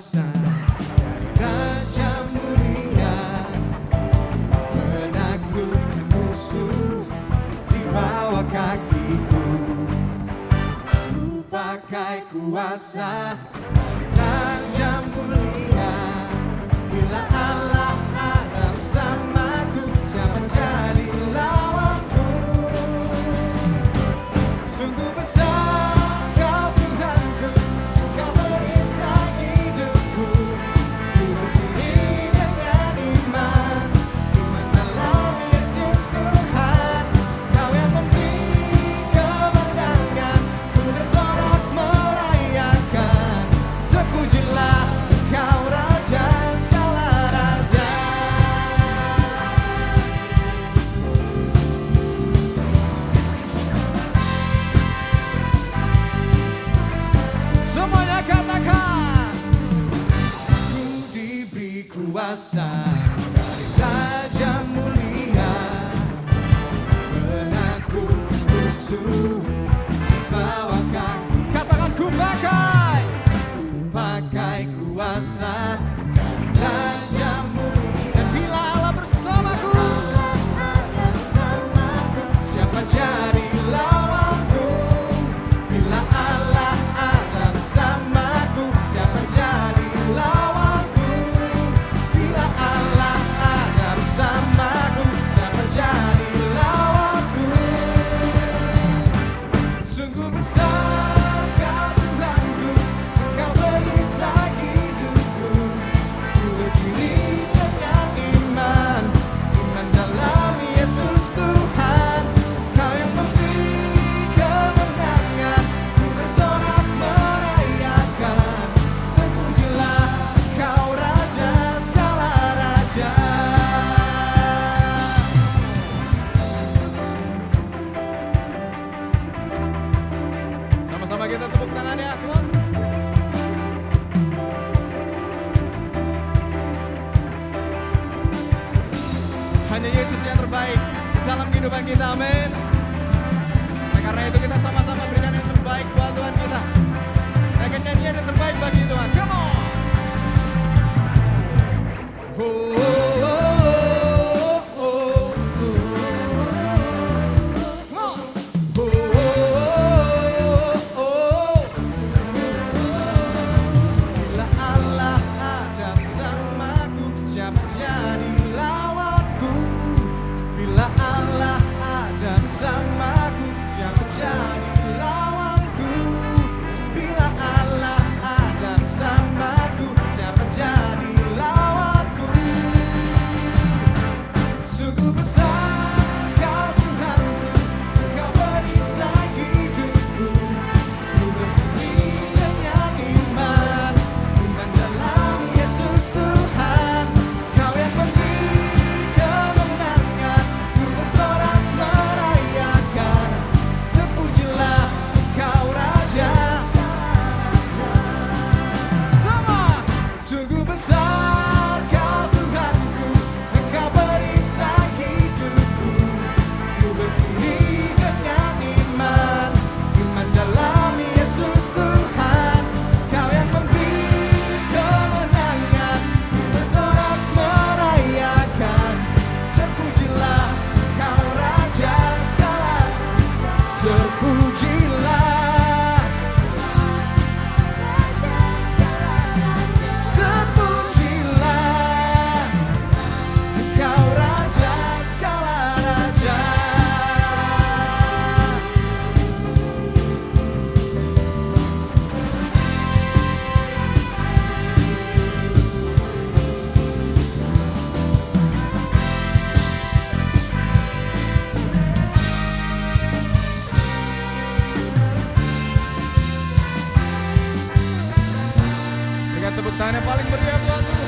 kuasa dari Raja Mulia, menaklukkan musuh di bawah kakiku. Ku pakai kuasa dari Raja Mulia. Bila Allah ada bersamaku, siapa jadi lawanku? Sungguh besar Kau Tuhanku, Kau perisai hidupku. Ku berdiri dengan iman, iman dalam Yesus Tuhan. Kau yang memberi kemenangan, ku bersorak merayakan. Terpujilah Engkau Raja segala raja. Semuanya katakan, ku diberi kuasa dari Raja Mulia, menaklukkan musuh di bawah kaki. Katakan ku pakai kuasa dari Raja Mulia. Dan bila Allah bersamaku, siapa jadi lawanku? Bila Allah ada bersamaku, siapa jadi lawanku? Bila Allah ada bersamaku, siapa jadi lawanku? Sungguh besar Kau Tuhanku, Kau perisai hidupku. Ku berdiri dengan iman, iman dalam Yesus Tuhan. Kau yang memberi kemenangan, ku bersorak merayakan. Terpujilah Kau Raja segala raja. Sama-sama kita tepuk tangannya, come on. Hanya Yesus yang terbaik dalam kehidupan kita, amin. Nah, karena itu kita sama-sama berikan yang terbaik buat Tuhan kita. Berikan nyanyian yang terbaik bagi Tuhan, come on. Oh, oh, oh, oh, oh. Come on. Oh, oh, oh, oh. Bila Allah ada bersamaku, siapa jadi lawanku? Bila Allah ada bersamaku, siapa jadi lawanku? Bila Allah ada bersamaku, siapa jadi lawanku? Sungguh besar Kau Tuhanku, Kau perisai hidupku. Ku berdiri dengan iman, iman dalam Yesus Tuhan. Kau yang memberi kemenangan, ku bersorak merayakan. Terpujilah Engkau Raja segala raja. Semua, sungguh besar Kau Tuhanku, Engkau perisai hidupku. Ku berdiri dengan iman, iman dalam Yesus Tuhan. Kau yang memberi kemenangan, ku bersorak merayakan. Terpujilah Engkau Raja segala raja. Terpujilah, terpujilah Engkau Raja segala raja. Berikan tepuk tangan yang paling meriah buat Tuhan.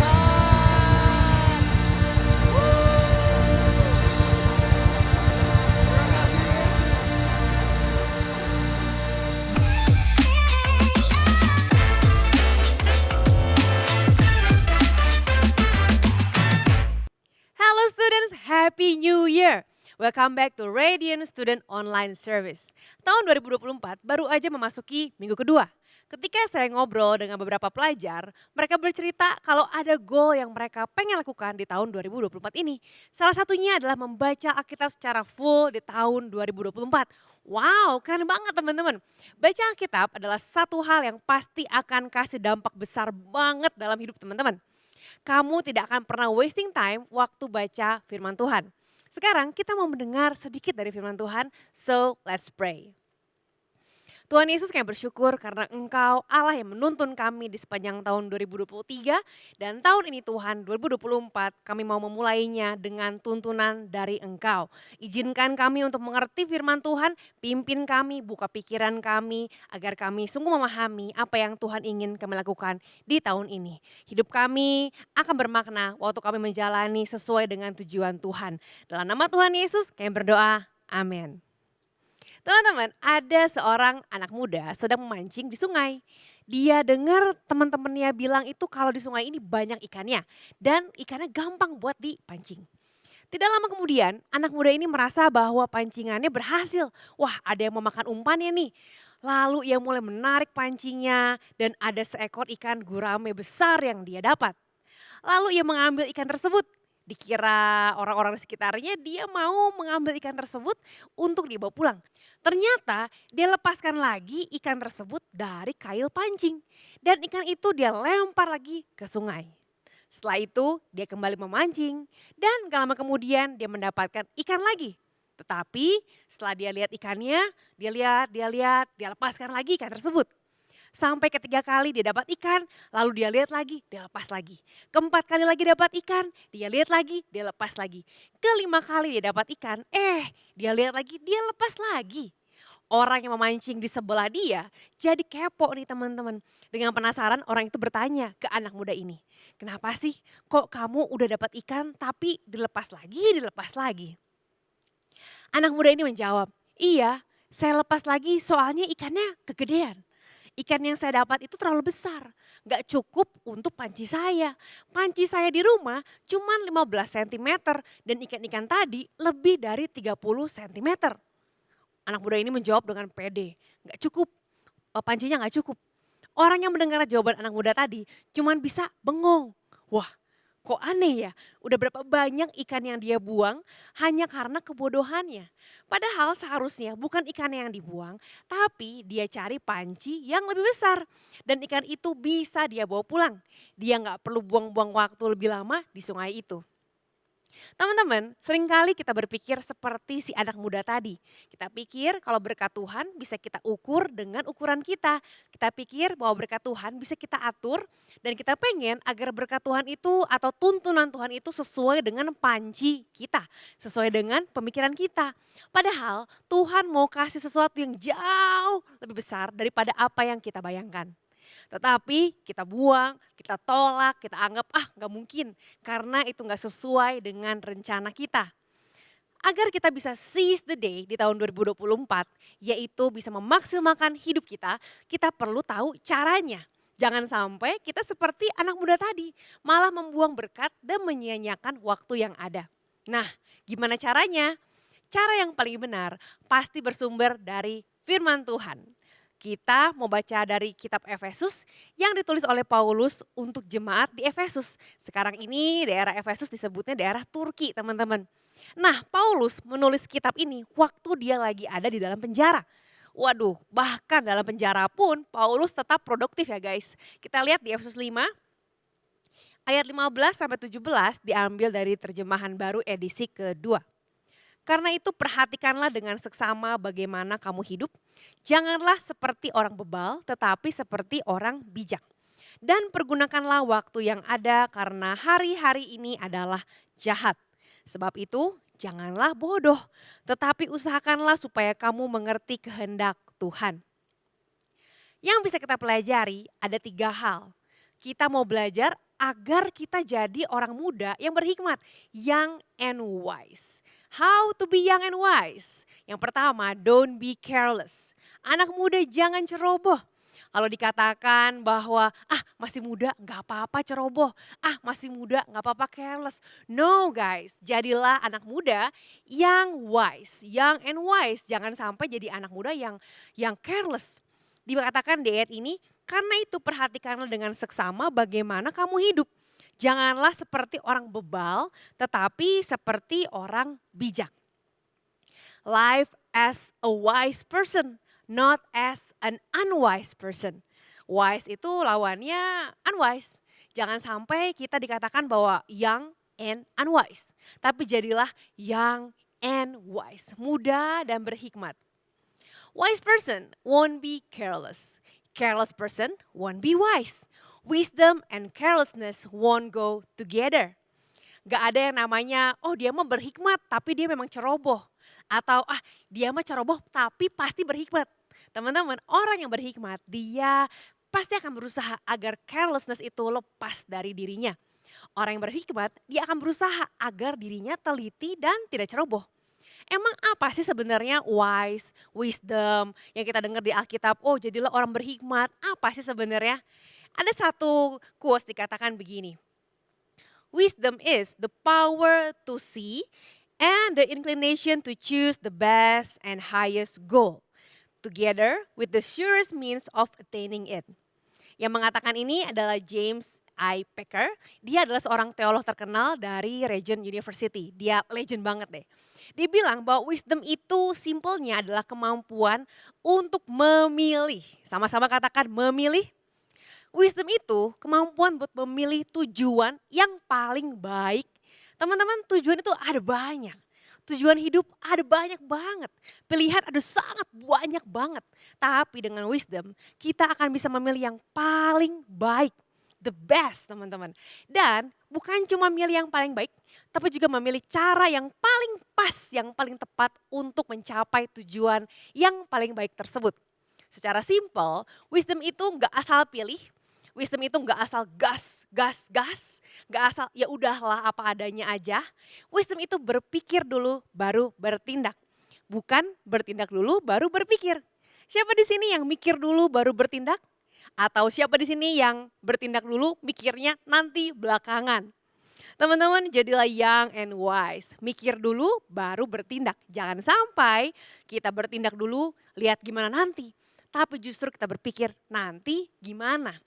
Terima kasih Yesus. Hello students, Happy New Year! Welcome back to Radiant Student Online Service. Tahun 2024 baru aja memasuki minggu kedua. Ketika saya ngobrol dengan beberapa pelajar, mereka bercerita kalau ada goal yang mereka pengen lakukan di tahun 2024 ini. Salah satunya adalah membaca Alkitab secara full di tahun 2024. Wow, keren banget teman-teman. Baca Alkitab adalah satu hal yang pasti akan kasih dampak besar banget dalam hidup teman-teman. Kamu tidak akan pernah wasting time waktu baca firman Tuhan. Sekarang kita mau mendengar sedikit dari firman Tuhan, so let's pray. Tuhan Yesus, kami bersyukur karena Engkau Allah yang menuntun kami di sepanjang tahun 2023 dan tahun ini Tuhan 2024 kami mau memulainya dengan tuntunan dari Engkau. Izinkan kami untuk mengerti firman Tuhan, pimpin kami, buka pikiran kami agar kami sungguh memahami apa yang Tuhan ingin kami lakukan di tahun ini. Hidup kami akan bermakna waktu kami menjalani sesuai dengan tujuan Tuhan. Dalam nama Tuhan Yesus kami berdoa, amin. Teman-teman, ada seorang anak muda sedang memancing di sungai. Dia dengar teman-temannya bilang itu kalau di sungai ini banyak ikannya dan ikannya gampang buat dipancing. Tidak lama kemudian, anak muda ini merasa bahwa pancingannya berhasil. Wah, ada yang memakan umpannya nih. Lalu ia mulai menarik pancingnya dan ada seekor ikan gurame besar yang dia dapat. Lalu ia mengambil ikan tersebut. Dikira orang-orang di sekitarnya dia mau mengambil ikan tersebut untuk dibawa pulang. Ternyata dia lepaskan lagi ikan tersebut dari kail pancing. Dan ikan itu dia lempar lagi ke sungai. Setelah itu dia kembali memancing dan gak lama kemudian dia mendapatkan ikan lagi. Tetapi setelah dia lihat ikannya, dia lepaskan lagi ikan tersebut. Sampai ketiga kali dia dapat ikan, lalu dia lihat lagi, dia lepas lagi. Keempat kali lagi dapat ikan, dia lihat lagi, dia lepas lagi. Kelima kali dia dapat ikan, dia lihat lagi, dia lepas lagi. Orang yang memancing di sebelah dia jadi kepo nih teman-teman. Dengan penasaran orang itu bertanya ke anak muda ini. Kenapa sih kok kamu udah dapat ikan tapi dilepas lagi? Anak muda ini menjawab, iya saya lepas lagi soalnya ikannya kegedean. Ikan yang saya dapat itu terlalu besar, gak cukup untuk panci saya. Panci saya di rumah cuma 15 cm dan ikan-ikan tadi lebih dari 30 cm. Anak muda ini menjawab dengan pede, gak cukup, pancinya gak cukup. Orang yang mendengar jawaban anak muda tadi cuma bisa bengong. Wah, kok aneh ya, udah berapa banyak ikan yang dia buang hanya karena kebodohannya. Padahal seharusnya bukan ikan yang dibuang, tapi dia cari panci yang lebih besar. Dan ikan itu bisa dia bawa pulang. Dia gak perlu buang-buang waktu lebih lama di sungai itu. Teman-teman, seringkali kita berpikir seperti si anak muda tadi. Kita pikir kalau berkat Tuhan bisa kita ukur dengan ukuran kita. Kita pikir bahwa berkat Tuhan bisa kita atur dan kita pengen agar berkat Tuhan itu atau tuntunan Tuhan itu sesuai dengan panci kita. Sesuai dengan pemikiran kita. Padahal Tuhan mau kasih sesuatu yang jauh lebih besar daripada apa yang kita bayangkan. Tetapi kita buang, kita tolak, kita anggap gak mungkin. Karena itu gak sesuai dengan rencana kita. Agar kita bisa seize the day di tahun 2024, yaitu bisa memaksimalkan hidup kita perlu tahu caranya. Jangan sampai kita seperti anak muda tadi, malah membuang berkat dan menyia-nyiakan waktu yang ada. Nah, gimana caranya? Cara yang paling benar pasti bersumber dari firman Tuhan. Kita mau baca dari kitab Efesus yang ditulis oleh Paulus untuk jemaat di Efesus. Sekarang ini daerah Efesus disebutnya daerah Turki teman-teman. Nah, Paulus menulis kitab ini waktu dia lagi ada di dalam penjara. Waduh, bahkan dalam penjara pun Paulus tetap produktif ya guys. Kita lihat di Efesus 5 ayat 15 sampai 17 diambil dari terjemahan baru edisi kedua. Karena itu perhatikanlah dengan seksama bagaimana kamu hidup. Janganlah seperti orang bebal tetapi seperti orang bijak. Dan pergunakanlah waktu yang ada karena hari-hari ini adalah jahat. Sebab itu janganlah bodoh tetapi usahakanlah supaya kamu mengerti kehendak Tuhan. Yang bisa kita pelajari ada 3 hal. Kita mau belajar agar kita jadi orang muda yang berhikmat, young and wise. How to be young and wise? Yang pertama, don't be careless. Anak muda jangan ceroboh. Kalau dikatakan bahwa masih muda gak apa-apa ceroboh, masih muda gak apa-apa careless. No guys, jadilah anak muda yang wise, young and wise. Jangan sampai jadi anak muda yang careless. Dikatakan di ayat ini, Karena itu perhatikanlah dengan seksama bagaimana kamu hidup. Janganlah seperti orang bebal, tetapi seperti orang bijak. Live as a wise person, not as an unwise person. Wise itu lawannya unwise. Jangan sampai kita dikatakan bahwa young and unwise. Tapi jadilah young and wise, muda dan berhikmat. Wise person won't be careless. Careless person won't be wise. Wisdom and carelessness won't go together. Gak ada yang namanya, oh dia mah berhikmat tapi dia memang ceroboh. Atau dia mah ceroboh tapi pasti berhikmat. Teman-teman, orang yang berhikmat dia pasti akan berusaha agar carelessness itu lepas dari dirinya. Orang yang berhikmat dia akan berusaha agar dirinya teliti dan tidak ceroboh. Emang apa sih sebenarnya wise, wisdom yang kita dengar di Alkitab, oh jadilah orang berhikmat, apa sih sebenarnya? Ada satu quotes dikatakan begini, wisdom is the power to see and the inclination to choose the best and highest goal, together with the surest means of attaining it. Yang mengatakan ini adalah James I. Packer, dia adalah seorang teolog terkenal dari Regent University, dia legend banget deh. Dia bilang bahwa wisdom itu simpelnya adalah kemampuan untuk memilih. Sama-sama katakan memilih. Wisdom itu kemampuan buat memilih tujuan yang paling baik. Teman-teman, tujuan itu ada banyak. Tujuan hidup ada banyak banget. Pilihan ada sangat banyak banget. Tapi dengan wisdom kita akan bisa memilih yang paling baik. The best teman-teman. Dan bukan cuma milih yang paling baik, tapi juga memilih cara yang paling pas, yang paling tepat untuk mencapai tujuan yang paling baik tersebut. Secara simpel, wisdom itu gak asal pilih, wisdom itu gak asal gas, gak asal ya udahlah apa adanya aja. Wisdom itu berpikir dulu baru bertindak, bukan bertindak dulu baru berpikir. Siapa di sini yang mikir dulu baru bertindak? Atau siapa di sini yang bertindak dulu mikirnya nanti belakangan? Teman-teman, jadilah young and wise. Mikir dulu baru bertindak. Jangan sampai kita bertindak dulu lihat gimana nanti. Tapi justru kita berpikir nanti gimana.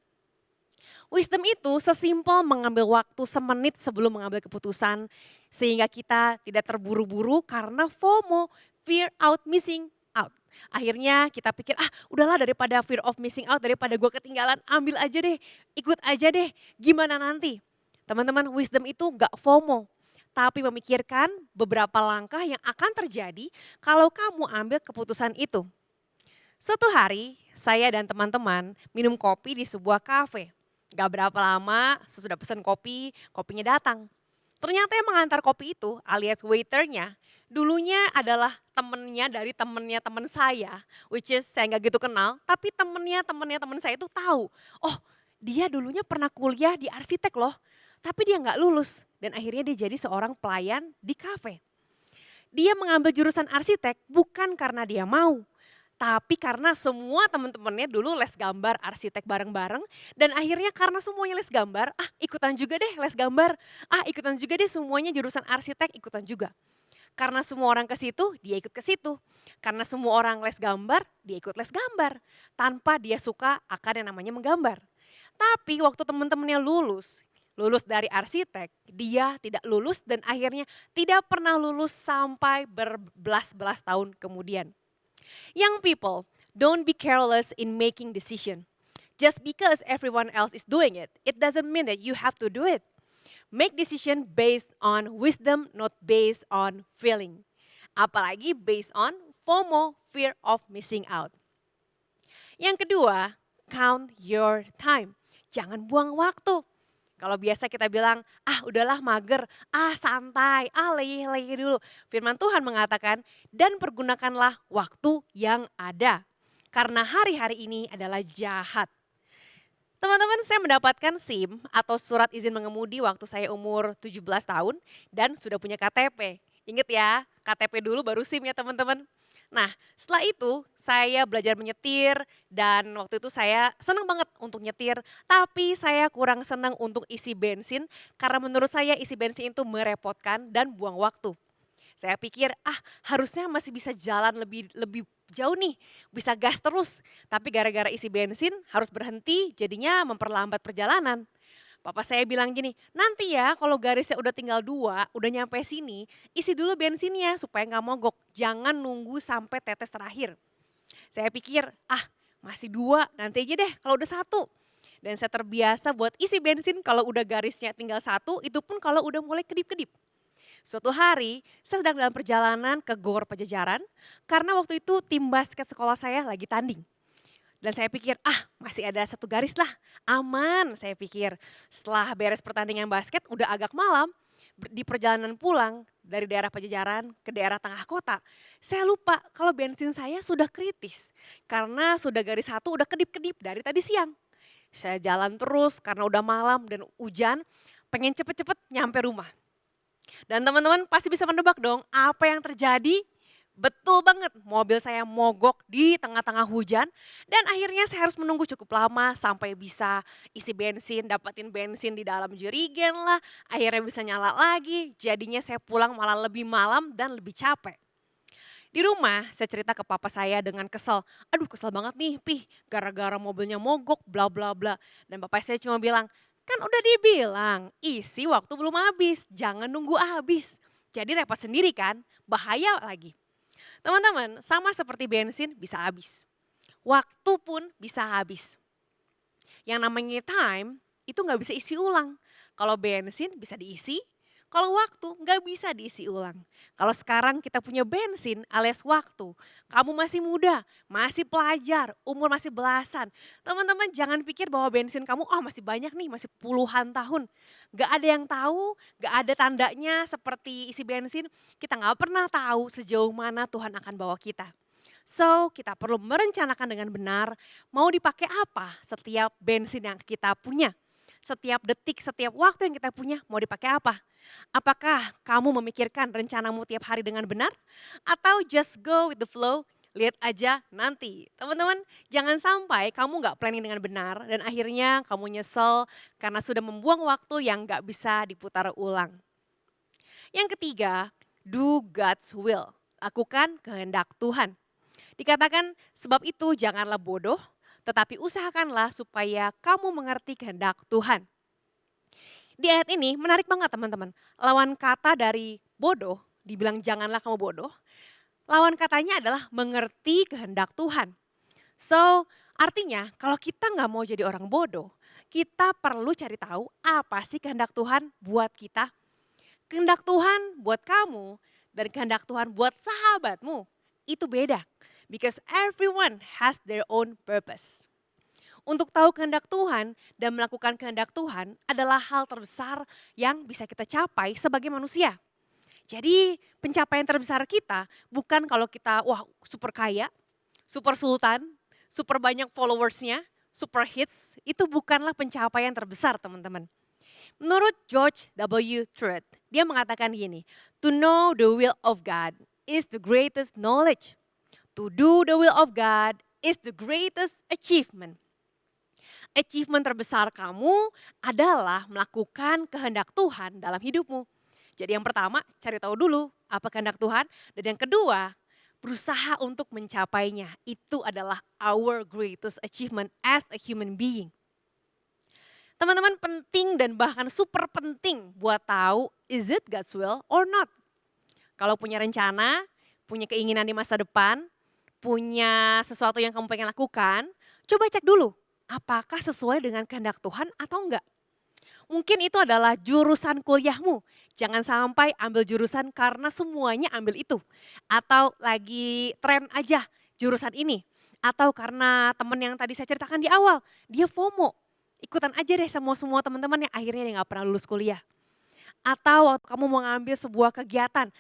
Wisdom itu sesimpel mengambil waktu semenit sebelum mengambil keputusan. Sehingga kita tidak terburu-buru karena FOMO, fear out missing out. Akhirnya kita pikir udahlah daripada fear of missing out, daripada gue ketinggalan ambil aja deh, ikut aja deh, gimana nanti. Teman-teman, wisdom itu gak FOMO, tapi memikirkan beberapa langkah yang akan terjadi kalau kamu ambil keputusan itu. Suatu hari saya dan teman-teman minum kopi di sebuah kafe. Gak berapa lama sesudah pesan kopi, kopinya datang. Ternyata yang mengantar kopi itu alias waiternya dulunya adalah temennya dari temennya teman saya, which is saya gak gitu kenal, tapi temennya teman saya itu tahu. Oh, dia dulunya pernah kuliah di arsitek loh, tapi dia gak lulus dan akhirnya dia jadi seorang pelayan di kafe. Dia mengambil jurusan arsitek bukan karena dia mau, tapi karena semua teman-temannya dulu les gambar arsitek bareng-bareng dan akhirnya karena semuanya les gambar, ikutan juga deh les gambar, ikutan juga deh semuanya jurusan arsitek ikutan juga. Karena semua orang ke situ, dia ikut ke situ. Karena semua orang les gambar, dia ikut les gambar. Tanpa dia suka akan yang namanya menggambar. Tapi waktu teman-temannya lulus dari arsitek, dia tidak lulus dan akhirnya tidak pernah lulus sampai berbelas-belas tahun kemudian. Young people, don't be careless in making decision. Just because everyone else is doing it, it doesn't mean that you have to do it. Make decision based on wisdom, not based on feeling. Apalagi based on FOMO, fear of missing out. Yang kedua, count your time. Jangan buang waktu. Kalau biasa kita bilang, udahlah mager, santai, leyeh-leyeh dulu. Firman Tuhan mengatakan, dan pergunakanlah waktu yang ada. Karena hari-hari ini adalah jahat. Teman-teman, saya mendapatkan SIM atau surat izin mengemudi waktu saya umur 17 tahun dan sudah punya KTP. Ingat ya, KTP dulu baru SIM ya teman-teman. Nah, setelah itu saya belajar menyetir dan waktu itu saya senang banget untuk nyetir. Tapi saya kurang senang untuk isi bensin karena menurut saya isi bensin itu merepotkan dan buang waktu. Saya pikir harusnya masih bisa jalan lebih jauh nih, bisa gas terus. Tapi gara-gara isi bensin harus berhenti, jadinya memperlambat perjalanan. Papa saya bilang gini, nanti ya kalau garisnya udah tinggal 2, udah nyampe sini, isi dulu bensinnya supaya nggak mogok. Jangan nunggu sampai tetes terakhir. Saya pikir, masih 2, nanti aja deh kalau udah 1. Dan saya terbiasa buat isi bensin kalau udah garisnya tinggal 1, itu pun kalau udah mulai kedip-kedip. Suatu hari, saya sedang dalam perjalanan ke Gor Pajajaran, karena waktu itu tim basket sekolah saya lagi tanding. Dan saya pikir, masih ada 1 garis lah, aman saya pikir. Setelah beres pertandingan basket, udah agak malam, di perjalanan pulang dari daerah Pajajaran ke daerah tengah kota, saya lupa kalau bensin saya sudah kritis. Karena sudah garis 1 udah kedip-kedip dari tadi siang. Saya jalan terus karena udah malam dan hujan, pengen cepet-cepet nyampe rumah. Dan teman-teman pasti bisa menebak dong apa yang terjadi. Betul banget, mobil saya mogok di tengah-tengah hujan dan akhirnya saya harus menunggu cukup lama sampai bisa isi bensin, dapetin bensin di dalam jerigen lah, akhirnya bisa nyala lagi, jadinya saya pulang malah lebih malam dan lebih capek. Di rumah saya cerita ke papa saya dengan kesel, aduh kesel banget nih Pih, gara-gara mobilnya mogok bla bla bla. Dan papa saya cuma bilang, kan udah dibilang isi waktu belum habis, jangan nunggu habis. Jadi repot sendiri kan, bahaya lagi. Teman-teman, sama seperti bensin bisa habis. Waktu pun bisa habis. Yang namanya time itu nggak bisa isi ulang. Kalau bensin bisa diisi, kalau waktu nggak bisa diisi ulang. Kalau sekarang kita punya bensin alias waktu, kamu masih muda, masih pelajar, umur masih belasan. Teman-teman jangan pikir bahwa bensin kamu masih banyak nih, masih puluhan tahun. Gak ada yang tahu, gak ada tandanya seperti isi bensin. Kita gak pernah tahu sejauh mana Tuhan akan bawa kita. So kita perlu merencanakan dengan benar mau dipakai apa setiap bensin yang kita punya. Setiap detik, setiap waktu yang kita punya mau dipakai apa? Apakah kamu memikirkan rencanamu tiap hari dengan benar? Atau just go with the flow, lihat aja nanti. Teman-teman jangan sampai kamu gak planning dengan benar dan akhirnya kamu nyesel karena sudah membuang waktu yang gak bisa diputar ulang. Yang ketiga, do God's will. Lakukan kehendak Tuhan. Dikatakan sebab itu janganlah bodoh, tetapi usahakanlah supaya kamu mengerti kehendak Tuhan. Di ayat ini menarik banget teman-teman. Lawan kata dari bodoh, dibilang janganlah kamu bodoh. Lawan katanya adalah mengerti kehendak Tuhan. So artinya kalau kita gak mau jadi orang bodoh, kita perlu cari tahu apa sih kehendak Tuhan buat kita. Kehendak Tuhan buat kamu dan kehendak Tuhan buat sahabatmu itu beda. Because everyone has their own purpose. Untuk tahu kehendak Tuhan dan melakukan kehendak Tuhan adalah hal terbesar yang bisa kita capai sebagai manusia. Jadi pencapaian terbesar kita bukan kalau kita super kaya, super sultan, super banyak followersnya, super hits. Itu bukanlah pencapaian terbesar teman-teman. Menurut George W. Truett, dia mengatakan gini, to know the will of God is the greatest knowledge. To do the will of God is the greatest achievement. Achievement terbesar kamu adalah melakukan kehendak Tuhan dalam hidupmu. Jadi yang pertama cari tahu dulu apa kehendak Tuhan. Dan yang kedua berusaha untuk mencapainya. Itu adalah our greatest achievement as a human being. Teman-teman penting dan bahkan super penting buat tahu is it God's will or not. Kalau punya rencana, punya keinginan di masa depan, punya sesuatu yang kamu pengen lakukan, coba cek dulu apakah sesuai dengan kehendak Tuhan atau enggak. Mungkin itu adalah jurusan kuliahmu, jangan sampai ambil jurusan karena semuanya ambil itu. Atau lagi tren aja jurusan ini. Atau karena teman yang tadi saya ceritakan di awal, dia FOMO. Ikutan aja deh semua teman-teman yang akhirnya dia gak pernah lulus kuliah. Atau waktu kamu mau ngambil sebuah kegiatan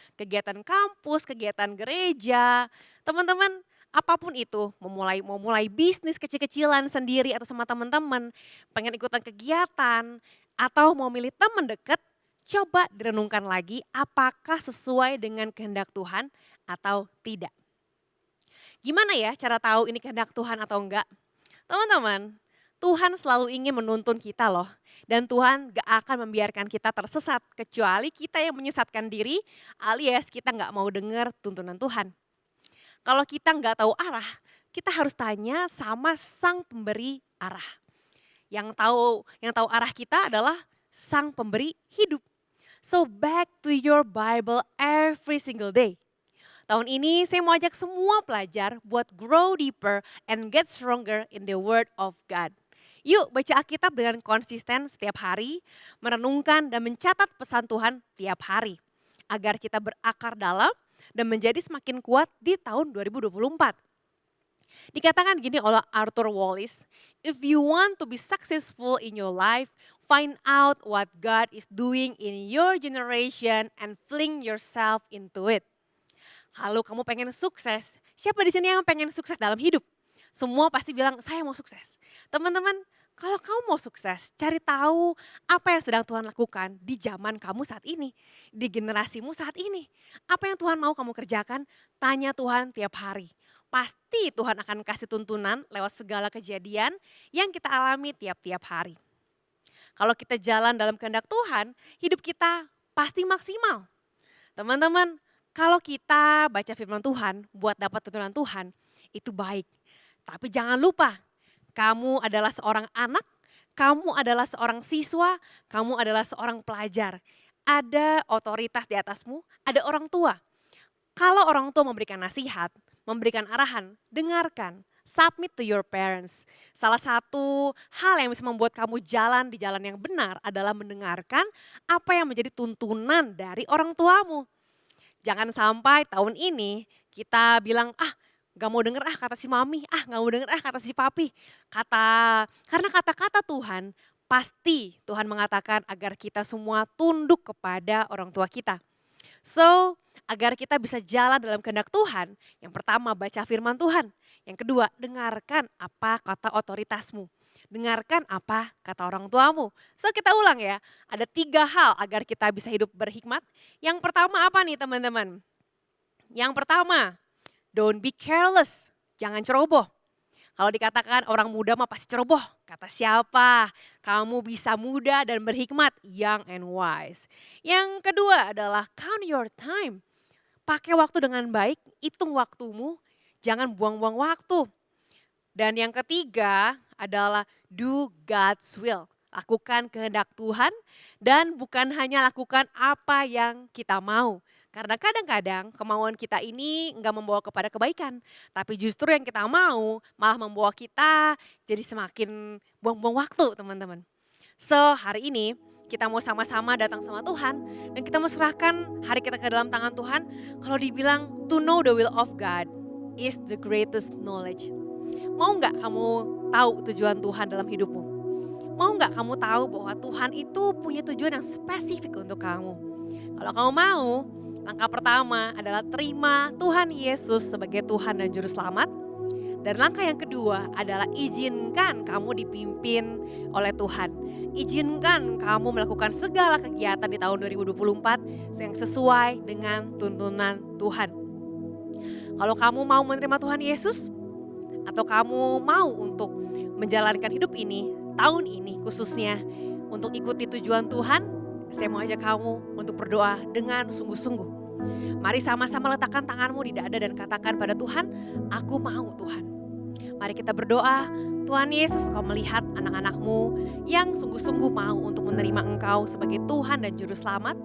kampus, kegiatan gereja, teman-teman apapun itu, mau mulai bisnis kecil-kecilan sendiri atau sama teman-teman, pengen ikutan kegiatan, atau mau milih teman dekat, coba direnungkan lagi apakah sesuai dengan kehendak Tuhan atau tidak. Gimana ya cara tahu ini kehendak Tuhan atau enggak? Teman-teman, Tuhan selalu ingin menuntun kita loh. Dan Tuhan gak akan membiarkan kita tersesat kecuali kita yang menyesatkan diri alias kita gak mau dengar tuntunan Tuhan. Kalau kita nggak tahu arah, kita harus tanya sama sang pemberi arah. Yang tahu arah kita adalah sang pemberi hidup. So back to your Bible every single day. Tahun ini saya mau ajak semua pelajar buat grow deeper and get stronger in the word of God. Yuk baca Alkitab dengan konsisten setiap hari, merenungkan dan mencatat pesan Tuhan tiap hari. Agar kita berakar dalam dan menjadi semakin kuat di tahun 2024. Dikatakan gini oleh Arthur Wallis, if you want to be successful in your life, find out what God is doing in your generation and fling yourself into it. Kalau kamu pengen sukses, siapa di sini yang pengen sukses dalam hidup? Semua pasti bilang, saya mau sukses. Teman-teman, kalau kamu mau sukses, cari tahu apa yang sedang Tuhan lakukan di zaman kamu saat ini. Di generasimu saat ini. Apa yang Tuhan mau kamu kerjakan, tanya Tuhan tiap hari. Pasti Tuhan akan kasih tuntunan lewat segala kejadian yang kita alami tiap-tiap hari. Kalau kita jalan dalam kehendak Tuhan, hidup kita pasti maksimal. Teman-teman, kalau kita baca firman Tuhan buat dapat tuntunan Tuhan, itu baik. Tapi jangan lupa, kamu adalah seorang anak, kamu adalah seorang siswa, kamu adalah seorang pelajar. Ada otoritas di atasmu, ada orang tua. Kalau orang tua memberikan nasihat, memberikan arahan, dengarkan, submit to your parents. Salah satu hal yang bisa membuat kamu jalan di jalan yang benar adalah mendengarkan apa yang menjadi tuntunan dari orang tuamu. Jangan sampai tahun ini kita bilang, gak mau denger kata si mami, gak mau denger kata si papi. Karena kata-kata Tuhan, pasti Tuhan mengatakan agar kita semua tunduk kepada orang tua kita. So, agar kita bisa jalan dalam kehendak Tuhan, yang pertama baca firman Tuhan. Yang kedua, dengarkan apa kata otoritasmu. Dengarkan apa kata orang tuamu. So kita ulang ya, ada 3 hal agar kita bisa hidup berhikmat. Yang pertama apa nih teman-teman? Yang pertama, don't be careless, jangan ceroboh. Kalau dikatakan orang muda mah pasti ceroboh, kata siapa? Kamu bisa muda dan berhikmat, young and wise. Yang kedua adalah count your time. Pakai waktu dengan baik, hitung waktumu, jangan buang-buang waktu. Dan yang ketiga adalah do God's will. Lakukan kehendak Tuhan dan bukan hanya lakukan apa yang kita mau. Karena kadang-kadang kemauan kita ini enggak membawa kepada kebaikan. Tapi justru yang kita mau malah membawa kita jadi semakin buang-buang waktu teman-teman. So hari ini kita mau sama-sama datang sama Tuhan dan kita mau serahkan hari kita ke dalam tangan Tuhan. Kalau dibilang to know the will of God is the greatest knowledge. Mau nggak kamu tahu tujuan Tuhan dalam hidupmu? Mau nggak kamu tahu bahwa Tuhan itu punya tujuan yang spesifik untuk kamu? Kalau kamu mau, langkah pertama adalah terima Tuhan Yesus sebagai Tuhan dan Juru Selamat. Dan langkah yang kedua adalah izinkan kamu dipimpin oleh Tuhan. Izinkan kamu melakukan segala kegiatan di tahun 2024 yang sesuai dengan tuntunan Tuhan. Kalau kamu mau menerima Tuhan Yesus, atau kamu mau untuk menjalankan hidup ini, tahun ini khususnya untuk ikuti tujuan Tuhan, saya mau ajak kamu untuk berdoa dengan sungguh-sungguh. Mari sama-sama letakkan tanganmu di dada dan katakan pada Tuhan, aku mau Tuhan. Mari kita berdoa, Tuhan Yesus kau melihat anak-anakmu yang sungguh-sungguh mau untuk menerima Engkau sebagai Tuhan dan Juru Selamat.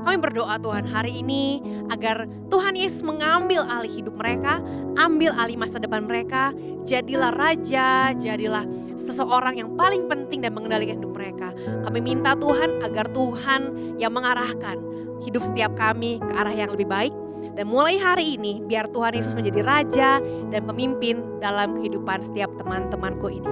Kami berdoa Tuhan hari ini agar Tuhan Yesus mengambil alih hidup mereka, ambil alih masa depan mereka. Jadilah raja, jadilah seseorang yang paling penting dan mengendalikan hidup mereka. Kami minta Tuhan agar Tuhan yang mengarahkan hidup setiap kami ke arah yang lebih baik. Dan mulai hari ini biar Tuhan Yesus menjadi raja dan pemimpin dalam kehidupan setiap teman-temanku ini.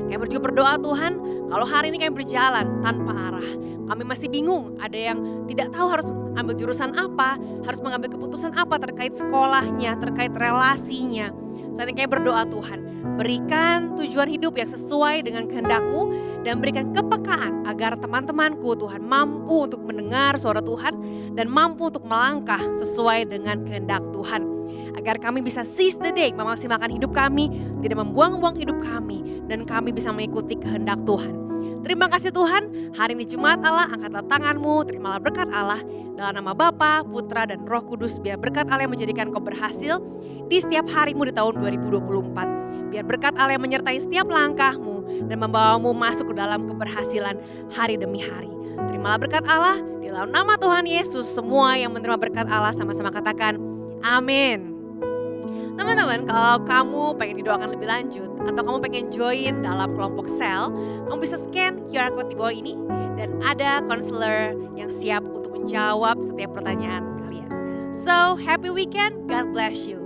Kami juga berdoa Tuhan, kalau hari ini kami berjalan tanpa arah, kami masih bingung, ada yang tidak tahu harus ambil jurusan apa, harus mengambil keputusan apa terkait sekolahnya, terkait relasinya. Saat ini kami berdoa Tuhan, berikan tujuan hidup yang sesuai dengan kehendak-Mu dan berikan kepekaan agar teman-temanku Tuhan mampu untuk mendengar suara Tuhan dan mampu untuk melangkah sesuai dengan kehendak Tuhan. Agar kami bisa seize the day, memaksimalkan hidup kami, tidak membuang-buang hidup kami, dan kami bisa mengikuti kehendak Tuhan. Terima kasih Tuhan, hari ini Jumat Allah, angkatlah tanganmu, terimalah berkat Allah. Dalam nama Bapa, Putra, dan Roh Kudus, biar berkat Allah yang menjadikan kau berhasil di setiap harimu di tahun 2024. Biar berkat Allah yang menyertai setiap langkahmu dan membawamu masuk ke dalam keberhasilan hari demi hari. Terimalah berkat Allah, di dalam nama Tuhan Yesus, semua yang menerima berkat Allah sama-sama katakan, amin. Teman-teman, kalau kamu pengen didoakan lebih lanjut atau kamu pengen join dalam kelompok sel, kamu bisa scan QR code di bawah ini dan ada konselor yang siap untuk menjawab setiap pertanyaan kalian. So, happy weekend, God bless you.